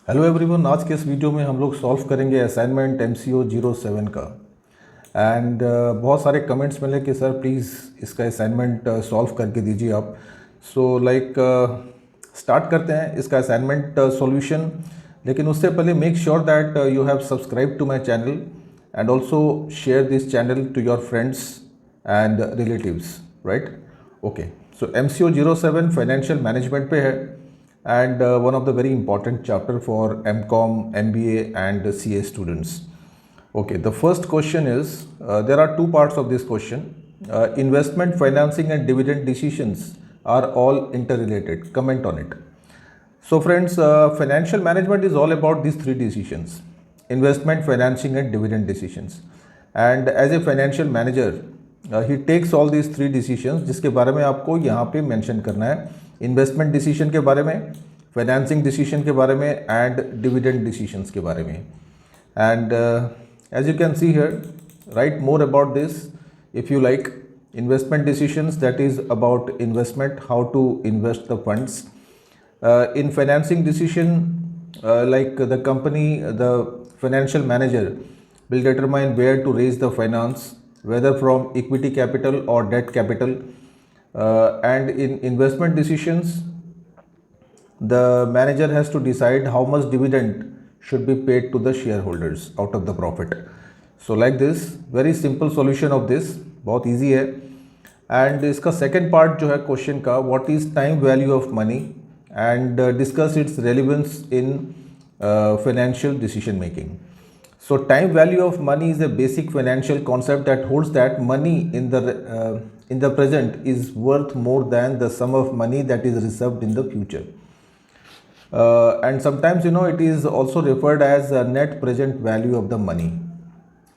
Hello everyone, आज के इस वीडियो में हम लोग सॉल्व करेंगे असाइनमेंट MCO 07 का। एंड बहुत सारे कमेंट्स मिले कि सर प्लीज़ इसका असाइनमेंट सॉल्व करके दीजिए आप। सो स्टार्ट करते हैं इसका असाइनमेंट सॉल्यूशन। लेकिन उससे पहले make sure that you have subscribe to my channel and also share this channel to your friends and relatives, right. Okay, so MCO 07 financial management पे है and one of the very important chapter for MCOM, MBA and CA students. Okay, the first question is, there are two parts of this question. Investment, financing and dividend decisions are all interrelated. Comment on it. So friends, financial management is all about these three decisions: investment, financing and dividend decisions. And as a financial manager, he takes all these three decisions जिसके बारे में आपको यहाँ पे mention करना है। Investment decision के बारे में, फाइनेंसिंग डिसीजन के बारे में एंड डिविडेंड डिसीजंस के बारे में। And as you can see here, right more about this if you like. Investment decisions, that is about investment, how to invest the funds. In financing decision, like the company, the financial manager will determine where to raise the finance, whether from equity capital or debt capital. And in investment decisions, the manager has to decide how much dividend should be paid to the shareholders out of the profit. So like this, very simple solution of this, बहुत easy है। and इसका second part जो है question का, what is time value of money, and discuss its relevance in financial decision making. So time value of money is a basic financial concept that holds that money in the present is worth more than the sum of money that is reserved in the future. And sometimes it is also referred as a net present value of the money,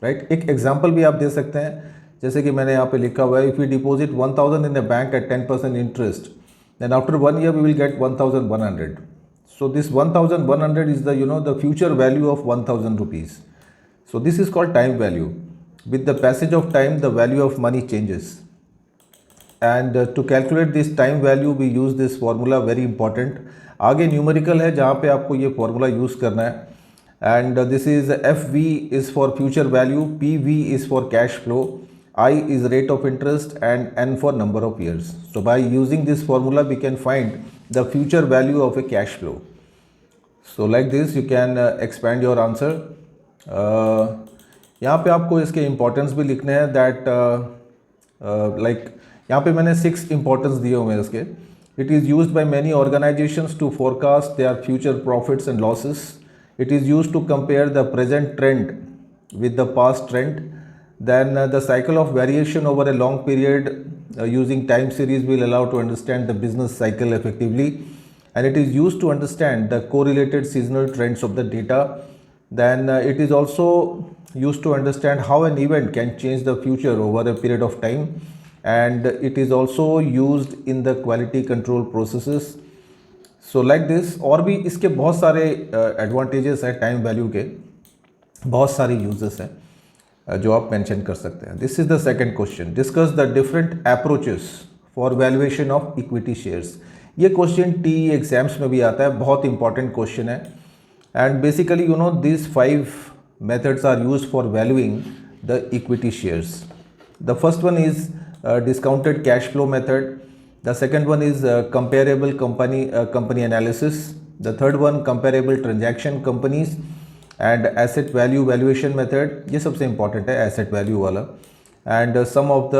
right? एक example भी आप दे सकते हैं, जैसे कि मैंने यहाँ पे लिखा हुआ है, if we deposit 1000 in a bank at 10% interest, then after 1 year we will get 1100. So this 1100 is the future value of 1000 rupees. So this is called time value. With the passage of time, the value of money changes. And to calculate this time value, we use this formula, very important. आगे numerical है जहाँ पे आपको ये formula use करना है। And this is FV is for future value, PV is for cash flow, I is rate of interest and N for number of years. So by using this formula, we can find the future value of a cash flow. So like this, you can expand your answer. यहाँ पे आपको इसके importance भी लिखने हैं, that like यहाँ पे मैंने 6 इम्पोर्टेंस दिए हुए हैं इसके। It is used by many organisations to forecast their future profits and losses. It is used to compare the present trend with the past trend. Then the cycle of variation over a long period using time series will allow to understand the business cycle effectively, and it is used to understand the correlated seasonal trends of the data. Then it is also used to understand how an event can change the future over a period of time, and it is also used in the quality control processes. So like this, और भी इसके बहुत सारे advantages हैं time value के, बहुत सारी uses हैं जो आप मेंशन कर सकते हैं। This is the second question, discuss the different approaches for valuation of equity shares. ये क्वेश्चन टी एग्जाम्स में भी आता है, बहुत इंपॉर्टेंट क्वेश्चन है। And basically this 5 methods are used for valuing the equity shares. The first one is discounted cash flow method, the second one is comparable company analysis, the third one comparable transaction companies and asset value valuation method, ये सबसे important है asset value वाला, and some of the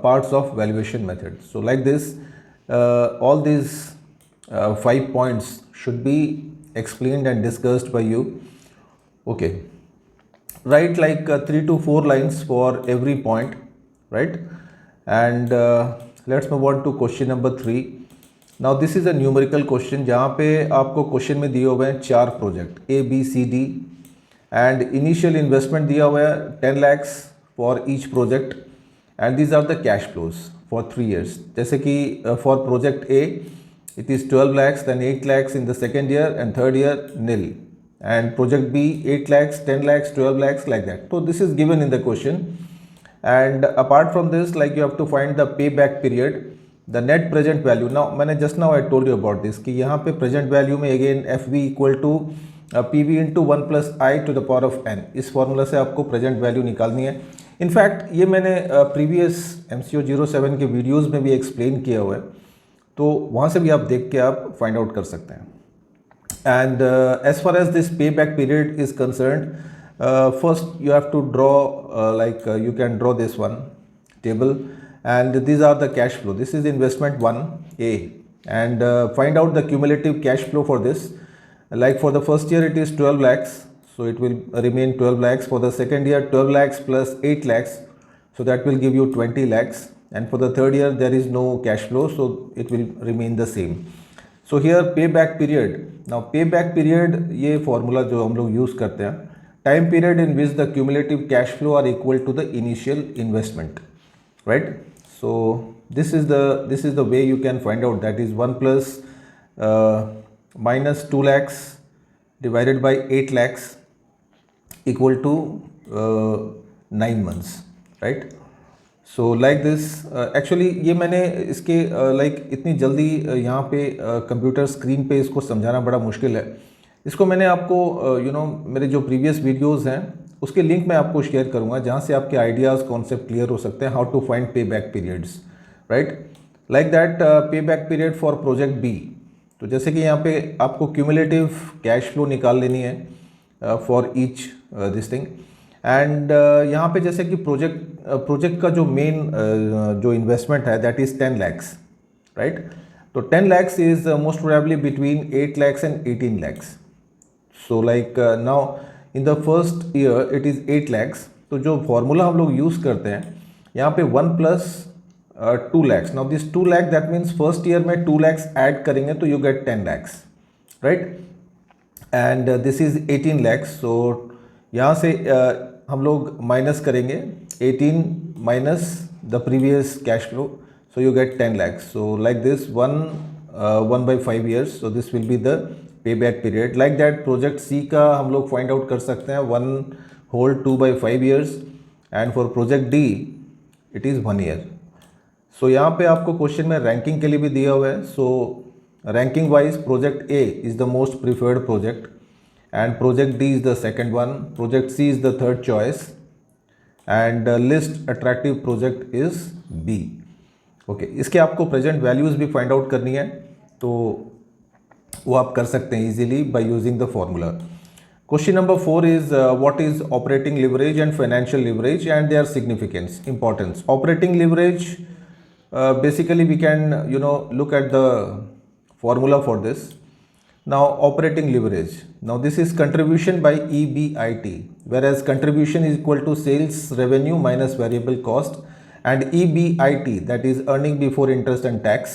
parts of valuation method. So like this all this 5 points should be explained and discussed by you. Okay, write like 3 to 4 lines for every point, right? And let's move on to question number 3. Now this is a numerical question जहाँ पे आपको question में दिए हुए हैं 4 project ABCD, and initial investment दिया हुआ है 10 lakhs for each project, and these are the cash flows for 3 years. जैसे कि for project A it is 12 lakhs, then 8 lakhs in the second year, and third year nil, and project B 8 lakhs, 10 lakhs, 12 lakhs, like that. So this is given in the question, and apart from this, like you have to find the payback period, the net present value, now मैंने just now I told you about this कि यहाँ पे present value में again F V equal to P V into one plus I to the power of N, इस formula से आपको present value निकालनी है। इनफैक्ट ये मैंने प्रीवियस MCO07 के वीडियोज़ में भी एक्सप्लेन किया हुआ है, तो वहाँ से भी आप देख के आप फाइंड आउट कर सकते हैं। And as far as this payback period is concerned, first you have to draw you can draw this one table, and these are the cash flow. This is investment 1A, and find out the cumulative cash flow for this. Like for the first year it is 12 lakhs, so it will remain 12 lakhs. For the second year 12 lakhs plus 8 lakhs, so that will give you 20 lakhs, and for the third year there is no cash flow, so it will remain the same. So here pay back period, now pay back period ये formula जो हम लोग use करते हैं, time period in which the cumulative cash flow are equal to the initial investment, right. So this is the way you can find out, that is 1 plus minus 2 lakhs divided by 8 lakhs equal to 9 months, right. So like this, actually ये मैंने इसके इतनी जल्दी यहाँ पे computer screen पे इसको समझाना बड़ा मुश्किल है। इसको मैंने आपको मेरे जो प्रीवियस वीडियोज़ हैं उसके लिंक मैं आपको शेयर करूँगा, जहाँ से आपके आइडियाज़ कॉन्सेप्ट क्लियर हो सकते हैं, how to find pay back periods, right. Like that pay back period for project B, तो जैसे कि यहाँ पे आपको क्यूमुलेटिव कैश फ्लो निकाल लेनी है for each this thing, and यहाँ पे जैसे कि प्रोजेक्ट का जो मेन जो इन्वेस्टमेंट है दैट इज़ 10 lakhs, राइट। तो 10 lakhs is most probably between 8 lakhs and 18 lakhs. So like now in the first year it is 8 lakhs. तो जो फॉर्मूला हम लोग यूज़ करते हैं यहाँ पे 1 plus 2 lakhs. Now this 2 lakh that means first year में 2 lakhs ऐड करेंगे तो you get 10 lakhs, right. And this is 18 lakhs. So यहाँ से हम लोग माइनस करेंगे 18 minus the previous cash flow, so you get 10 lakhs. So like this 1/5 years, so this will be the pay back period. Like that project C का हम लोग find out कर सकते हैं 1 whole 2/5 years, and for project D it is 1 year. सो यहाँ पे आपको question में रैंकिंग के लिए भी दिया हुआ है. सो ranking wise project A is the most preferred project, and project D is the second one, project C is the third choice, and least attractive project is B. Okay, इसके आपको present values भी find out करनी है, तो वो आप कर सकते हैं easily by using the formula. Question number 4 is what is operating leverage and financial leverage and their significance, importance. Operating leverage, basically we can look at the formula for this. Now operating leverage, now this is contribution by EBIT, whereas contribution is equal to sales revenue minus variable cost, and EBIT, that is earning before interest and tax.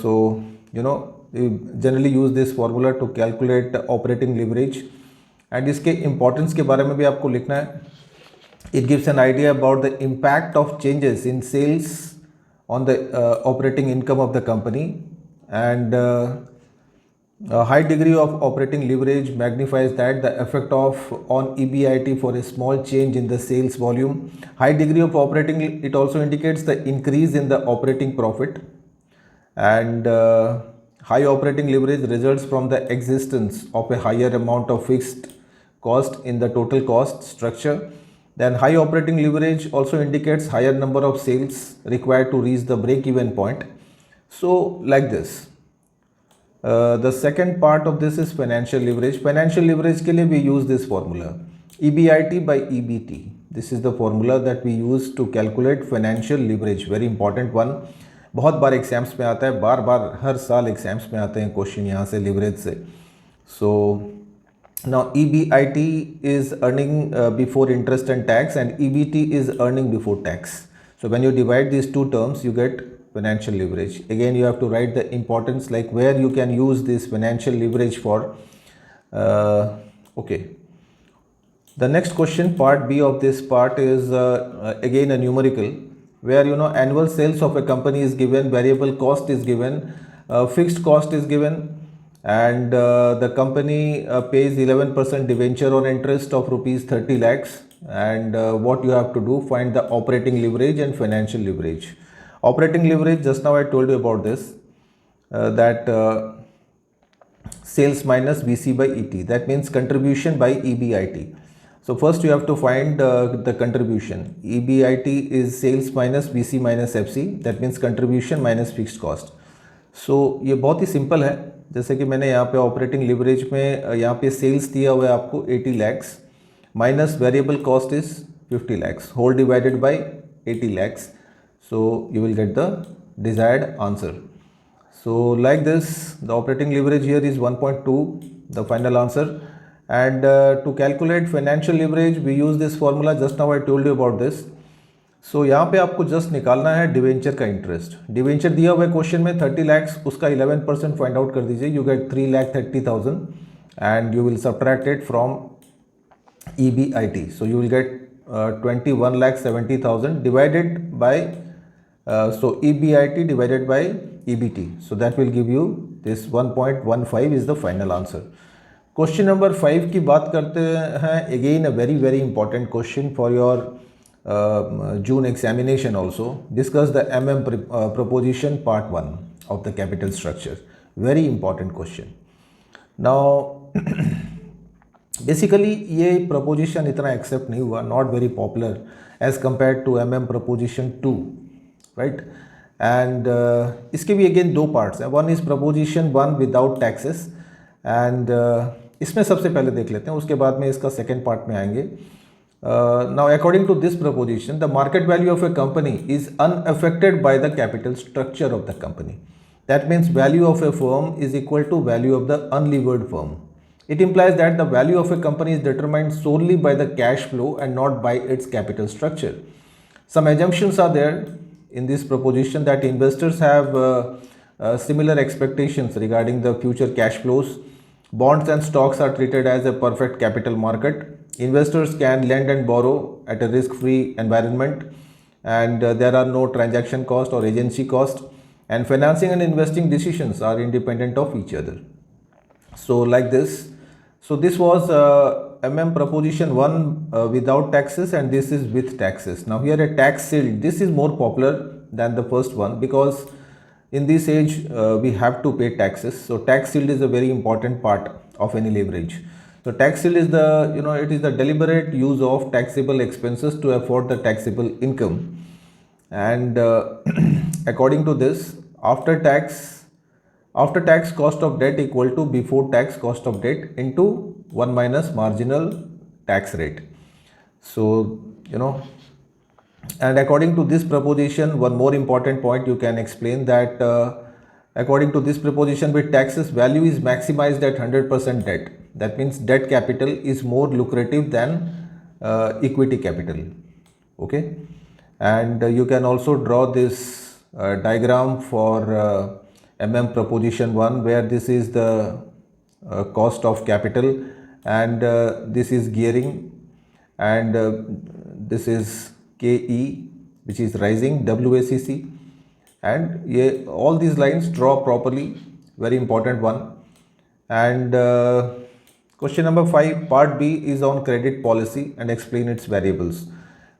So we generally use this formula to calculate operating leverage, and इसके importance के बारे में भी आपको लिखना है. It gives an idea about the impact of changes in sales on the operating income of the company, and a high degree of operating leverage magnifies that the effect of on EBIT for a small change in the sales volume. High degree of operating, it also indicates the increase in the operating profit, and high operating leverage results from the existence of a higher amount of fixed cost in the total cost structure. Then high operating leverage also indicates higher number of sales required to reach the break-even point. So like this. The second part of this is financial leverage. Financial leverage के लिए we use this formula, EBIT by EBT. This is the formula that we use to calculate financial leverage. Very important one. बहुत बार exams में आता है, बार बार हर साल exams में आते हैं क्वेश्चन यहाँ से leverage से. So now EBIT is earning before interest and tax, and EBT is earning before tax. So when you divide these two terms, you get financial leverage. Again, you have to write the importance, like where you can use this financial leverage for. Okay. The next question, part B of this part, is again a numerical, where annual sales of a company is given, variable cost is given, fixed cost is given, and the company pays 11% debenture on interest of rupees 30 lakhs. And what you have to do, find the operating leverage and financial leverage. Operating leverage, just now I told you about this, that sales minus VC by ET, that means contribution by EBIT. So first you have to find the contribution. EBIT is sales minus VC minus FC, that means contribution minus fixed cost. So ये बहुत ही simple है, जैसे कि मैंने यहाँ पे operating leverage में यहाँ पे सेल्स दिया हुआ है आपको 80 lakhs minus variable cost is 50 lakhs whole divided by 80 lakhs. So you will get the desired answer. So like this, the operating leverage here is 1.2, the final answer. And to calculate financial leverage, we use this formula. Just now I told you about this. So यहाँ पे आपको just निकालना है debenture का interest. Debenture दिया हुआ है question में 30 lakhs, उसका 11% फाइंड आउट कर दीजिए. You get 3,30,000 and you will subtract it from EBIT. So you will get 21,70,000 divided by so EBIT divided by EBT. So that will give you this 1.15 is the final answer. Question number 5 की बात करते हैं. Again a very important question for your June examination also. Discuss the proposition part 1 of the capital structure. Very important question. Now basically ये proposition इतना accept नहीं हुआ, not very popular as compare to proposition 2, right. And इसके भी again दो parts हैं. One is proposition 1 without taxes and इसमें सबसे पहले देख लेते हैं, उसके बाद में इसका सेकेंड पार्ट में आएंगे. Now according to this proposition the market value of a company is unaffected by the capital structure of the company. That means value of a firm is equal to value of the unlevered firm. It implies that the value of a company is determined solely by the cash flow and not by its capital structure. Some assumptions are there in this proposition that investors have similar expectations regarding the future cash flows. Bonds and stocks are treated as a perfect capital market. Investors can lend and borrow at a risk-free environment, and there are no transaction cost or agency cost, and financing and investing decisions are independent of each other. So like this. So this was proposition 1 without taxes, and this is with taxes. Now here a tax shield, this is more popular than the first one because in this age we have to pay taxes. So tax shield is a very important part of any leverage. So tax shield is the, it is the deliberate use of taxable expenses to afford the taxable income. And according to this, after tax cost of debt equal to before tax cost of debt into 1 minus marginal tax rate. So, and according to this proposition, one more important point you can explain that according to this proposition with taxes, value is maximized at 100% debt. That means debt capital is more lucrative than equity capital. Okay. And you can also draw this diagram for proposition 1, where this is the cost of capital and this is gearing and this is KE, which is rising, WACC, and all these lines draw properly, very important one. And question number 5 part B is on credit policy and explain its variables.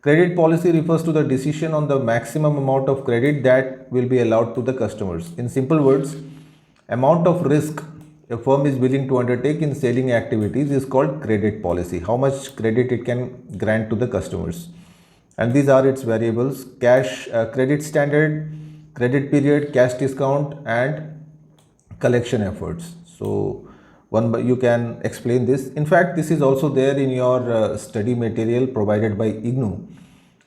Credit policy refers to the decision on the maximum amount of credit that will be allowed to the customers. In simple words, amount of risk a firm is willing to undertake in selling activities is called credit policy. How much credit it can grant to the customers. And these are its variables: cash, credit standard, credit period, cash discount, and collection efforts. So you can explain this. In fact, this is also there in your study material provided by IGNOU.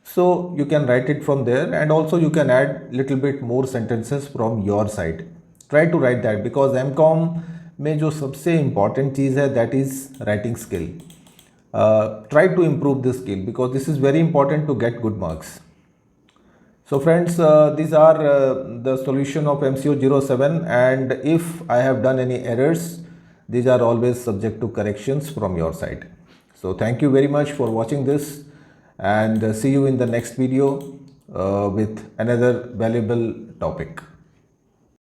So you can write it from there, and also you can add little bit more sentences from your side. Try to write that, because MCOM में जो सबसे important चीज़ है that is writing skill. Try to improve this skill because this is very important to get good marks. So friends, these are the solution of MCO 07, and if I have done any errors, these are always subject to corrections from your side. So thank you very much for watching this, and see you in the next video with another valuable topic.